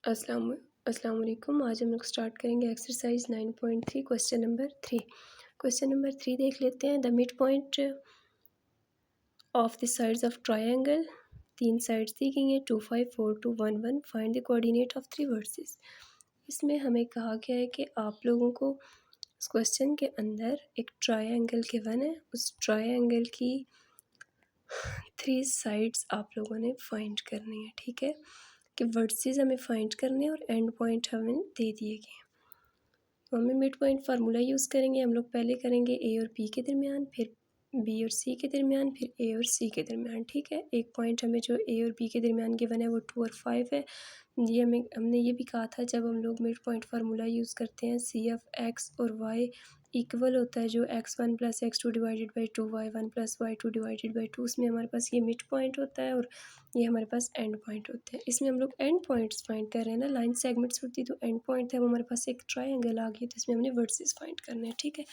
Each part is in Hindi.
अस्सलाम अस्सलाम वालेकुम। आज हम लोग स्टार्ट करेंगे exercise 9.3 question number 3। Question number 3 देख लेते हैं। The mid point of the sides of triangle, 3 sides दी गई हैं 2, 5, 4, 2, 1, 1। Find the coordinate of 3 vertices. इसमें हमें कहा गया है कि आप लोगों को इस क्वेश्चन के अंदर एक ट्रायंगल गिवन है, उस ट्रायंगल की 3 साइड्स आप लोगों ने फाइंड करनी है। ठीक है, कि वर्सेस हमें फाइंड करने और एंड पॉइंट हमें दे दिए गए हैं। तो हमें मिड पॉइंट फार्मूला यूज़ करेंगे। हम लोग पहले करेंगे ए और बी के दरमियान, फिर बी और सी के दरमियान, फिर ए और सी के दरमियान। ठीक है, एक पॉइंट हमें जो ए और बी के दरमियान गिवन है वो 2 और 5 है। ये हमने ये भी कहा था जब हम लोग मिड पॉइंट फार्मूला यूज़ करते हैं सी ऑफ एक्स और वाई इक्वल होता है जो x1 + x2 divided by 2, y1 + y2 divided by 2, उसमें हमारे पास ये मिड पॉइंट होता है और ये हमारे पास एंड पॉइंट होते हैं। इसमें हम लोग एंड पॉइंट्स फाइंड कर रहे हैं ना, लाइन सेगमेंट्स होती है तो एंड पॉइंट है वो हमारे पास एक ट्रायंगल आ गया, तो इसमें हमने वर्सेस फाइंड करने हैं। ठीक है,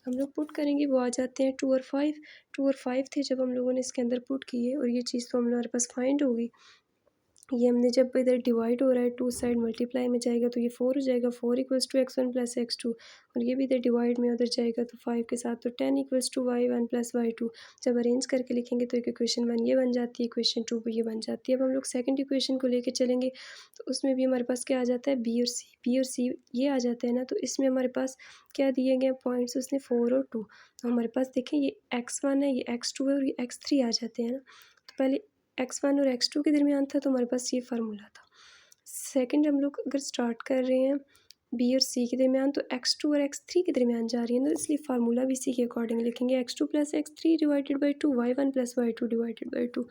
हम लोग पुट करेंगे, वो आ जाते हैं 2 और 5। 2 और 5 थे जब हम लोगों ने इसके अंदर पुट किए और ये चीज़ तो हमारे पास फाइंड होगी। ये हमने जब इधर डिवाइड हो रहा है 2 साइड मल्टीप्लाई में जाएगा तो ये 4 हो जाएगा। 4 = x1 + x2 और ये भी इधर डिवाइड में उधर जाएगा तो 5 के साथ तो 10 = y1 + y2। जब अरेंज करके लिखेंगे तो एक इक्वेशन 1 ये बन जाती है, इक्वेशन 2 ये बन जाती है। अब हम लोग सेकंड इक्वेशन को लेके चलेंगे तो उसमें भी हमारे पास क्या आ जाता है, बी और सी ये आ जाते हैं ना। तो इसमें हमारे पास क्या दिए गए पॉइंट्स, उसने 4 और 2। तो हमारे पास देखें ये x1 है, ये x2 है और ये x3 आ जाते हैं ना। तो पहले x1 और x2 के दरमियान था तो हमारे पास ये फार्मूला था। सेकंड हम लोग अगर स्टार्ट कर रहे हैं बी और सी के दरमियान तो x2 और x3 के दरमियान जा रही है ना, इसलिए फार्मूला भी इसी के अकॉर्डिंग लिखेंगे। x2 + x3 divided by 2, y1 + y2 divided by 2।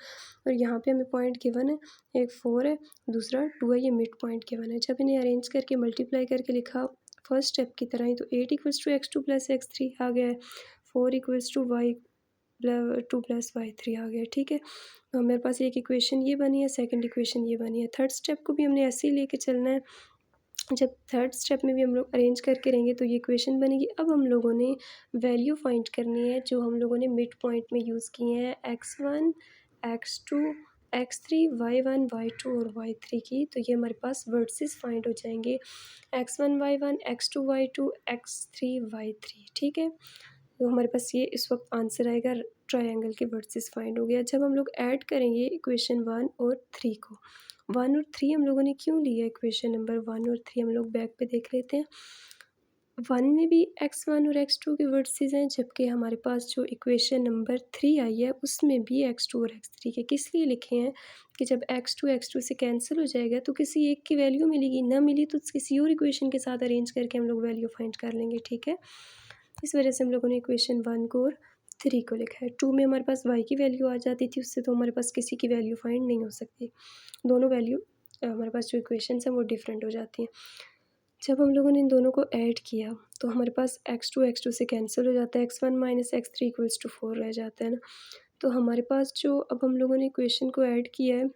और यहाँ पे हमें पॉइंट गिवन है, एक 4 है, दूसरा 2 है, ये मिड पॉइंट गिवन है। जब इन्हें अरेंज करके मल्टीप्लाई करके लिखा फर्स्ट स्टेप की तरह ही तो 8 = x2 + x3 आ गया है, 4 = y 2 + y3 आ गया। ठीक है, तो मेरे पास एक इक्वेशन ये बनी है, सेकंड इक्वेशन ये बनी है। थर्ड स्टेप को भी हमने ऐसे ही लेके चलना है। जब थर्ड स्टेप में भी हम लोग अरेंज करके रहेंगे तो ये इक्वेशन बनेगी। अब हम लोगों ने वैल्यू फाइंड करनी है जो हम लोगों ने मिड पॉइंट में यूज़ किए हैं, x1 x2 x3 y1 y2 और y3 की। तो ये हमारे पास वर्सेस फाइंड हो जाएंगे, x1 y1 x2 y2 x3 y3। ठीक है, तो हमारे पास ये इस वक्त आंसर आएगा, ट्रायंगल के वर्सेस फाइंड हो गया। जब हम लोग ऐड करेंगे इक्वेशन 1 और 3 को, 1 और 3 हम लोगों ने क्यों लिया, इक्वेशन नंबर 1 और 3 हम लोग बैक पे देख लेते हैं। 1 में भी x1 और x2 के वर्सेस हैं, जबकि हमारे पास जो इक्वेशन नंबर 3 आई है उसमें भी x2 और x3 के। किस लिए लिखे हैं कि जब x2 से कैंसिल हो जाएगा तो किसी एक की वैल्यू मिलेगी, ना मिली तो किसी और इक्वेशन के साथ अरेंज करके हम लोग वैल्यू फाइंड कर लेंगे। ठीक है, इस वजह से हम लोगों ने इक्वेशन 1 को और 3 को लिखा है। 2 में हमारे पास y की वैल्यू आ जाती थी, उससे तो हमारे पास किसी की वैल्यू फाइंड नहीं हो सकती। दोनों वैल्यू हमारे पास जो इक्वेशंस हैं वो डिफरेंट हो जाती हैं। जब हम लोगों ने इन दोनों को ऐड किया तो हमारे पास x2 से कैंसिल हो जाता है, x1 - x3 = 4 रह जाता है ना। तो हमारे पास जो अब हम लोगों ने इक्वेशन को ऐड किया है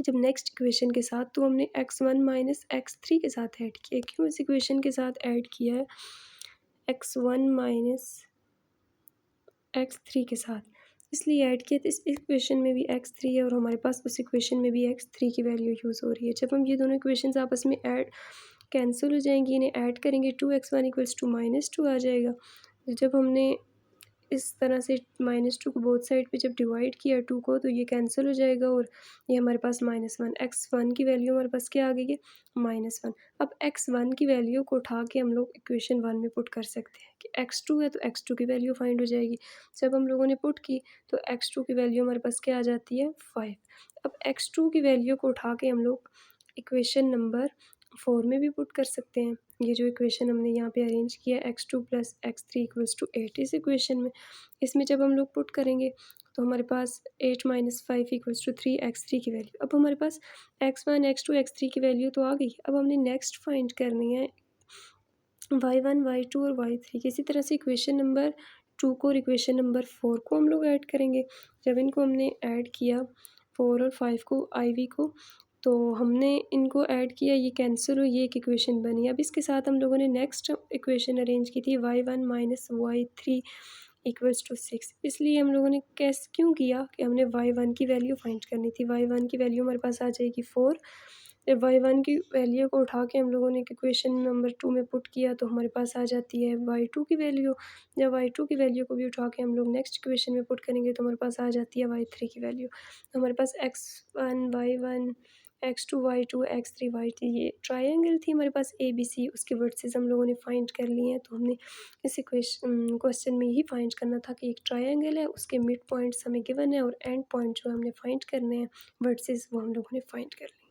जब नेक्स्ट इक्वेशन के साथ, तो हमने x1 - x3 के साथ ऐड किया। क्यों इस इक्वेशन के साथ ऐड किया है, x1 - x3 के साथ इसलिए ऐड किया। तो इस इक्वेशन में भी x3 है और हमारे पास उस इक्वेशन में भी x3 की वैल्यू यूज़ हो रही है। जब हम ये दोनों इक्वेशंस आपस में ऐड कैंसिल हो जाएंगी, इन्हें ऐड करेंगे 2x1 = -2 आ जाएगा। तो जब हमने इस तरह से -2 को बोथ साइड पे जब डिवाइड किया 2 को तो ये कैंसिल हो जाएगा और ये हमारे पास -1, x1 की वैल्यू हमारे पास क्या आ गई है, -1। अब x1 की वैल्यू को उठा के हम लोग इक्वेशन 1 में पुट कर सकते हैं कि x2 है तो x2 की वैल्यू फाइंड हो जाएगी। जब हम लोगों ने पुट की तो x2 की वैल्यू हमारे पास क्या आ जाती है, 5। अब x2 की वैल्यू को उठा के हम लोग इक्वेशन नंबर 4 में भी पुट कर सकते हैं। ये जो इक्वेशन हमने यहाँ पे अरेंज किया x2 + x3 = 8 इस इक्वेशन में, इसमें जब हम लोग पुट करेंगे तो हमारे पास 8 - 5 = 3 x3 की वैल्यू। अब हमारे पास x1 x2 x3 की वैल्यू तो आ गई। अब हमने नेक्स्ट फाइंड करनी है y1 y2 और y3 की। इसी तरह से इक्वेशन नंबर 2 को और इक्वेशन नंबर 4 को हम लोग ऐड करेंगे। जब इनको हमने ऐड किया 4 और 5 को IV को, तो हमने इनको ऐड किया, ये कैंसिल हुई, ये एक इक्वेशन बनी। अब इसके साथ हम लोगों ने नेक्स्ट इक्वेशन अरेंज की थी y1 - y3 = 6। इसलिए हम लोगों ने क्यों किया कि हमने y1 की वैल्यू फाइंड करनी थी। y1 की वैल्यू हमारे पास आ जाएगी 4 जब y1 की वैल्यू को उठा के हम लोगों ने इक्वेशन नंबर 2 में पुट किया तो हमारे पास आ जाती है y2 की वैल्यू। जब y2 की वैल्यू को भी उठा के हम लोग नेक्स्ट इक्वेशन में पुट करेंगे तो हमारे पास आ जाती है y3 की वैल्यू। तो हमारे पास x1 y1 x2 y2 x3 y3 ये ट्रायंगल थी हमारे पास ABC, उसके वर्सेस हम लोगों ने फाइंड कर लिए हैं। तो हमने इस क्वेश्चन में यही फाइंड करना था कि एक ट्रायंगल है, उसके मिड पॉइंट्स हमें गिवन है और एंड पॉइंट जो हमने फाइंड करने हैं वर्सेस वो हम लोगों ने फाइंड कर लिए।